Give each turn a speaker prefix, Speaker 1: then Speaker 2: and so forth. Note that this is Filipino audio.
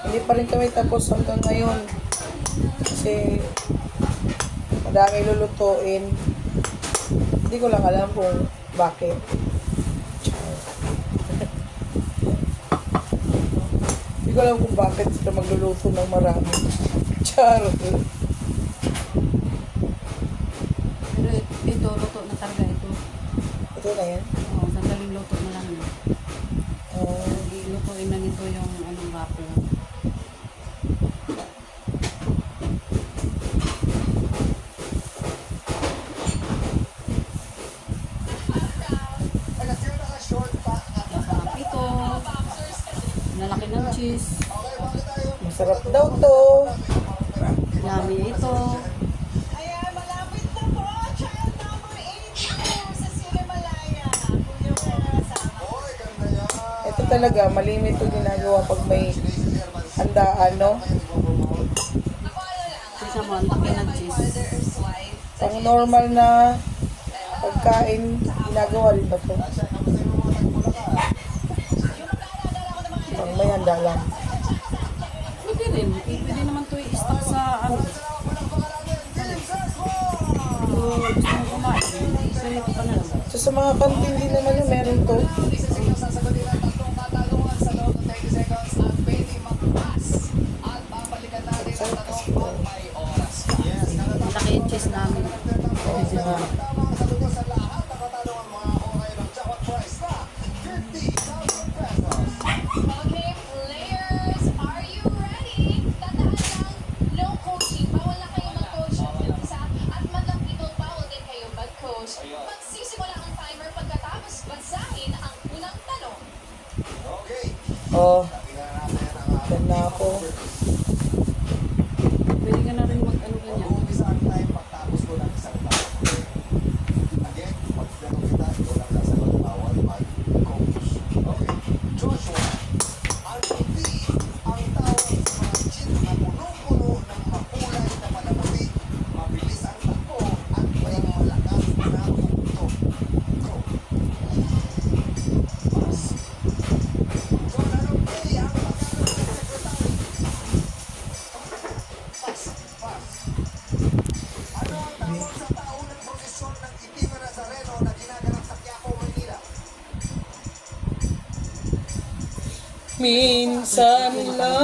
Speaker 1: Hindi pa rin kami tapos hanggang ngayon. Kasi madami lulutuin. Hindi ko lang alam kung bakit. Hindi ko alam kung bakit sila magluluto ng marami. Char.
Speaker 2: Pero ito, luto na talaga ito.
Speaker 1: Ito na yan?
Speaker 2: Oo, sandaling luto na lang yun.
Speaker 1: Oh.
Speaker 2: Lutuin na nito yung anong wrapper. Ito, lalaki ng cheese.
Speaker 1: Masarap daw to.
Speaker 2: Yummy ito.
Speaker 3: Ayan, malapit na po. Child number 82 sa Sinimalaya. Kuya mo kasama.
Speaker 1: Ito talaga, malimit ito ginagawa pag may handaan, no?
Speaker 2: Isa mo, ang laki ng cheese.
Speaker 1: Pang normal na pagkain, ginagawa rin ba ito? Pang may handa lang.
Speaker 2: Pwede rin. Pwede naman ito i-stock sa ano. Kung gusto mo kumain, pwede ito pa na lang.
Speaker 1: So sa mga kantin din naman yung meron to.
Speaker 2: Malaki yung cheese namin.
Speaker 3: Okay, players, are you ready? Tandaan lang, no coaching. Bawal na kayo mag-coach ng isa at magkapitol bawal din kayo mag-coach. Magsisimula ang timer pagkatapos basahin ang unang tanong.
Speaker 1: Oh, yan na ako.
Speaker 2: Pwede ka na rin mag-ano ganyan.
Speaker 1: Minsan lang.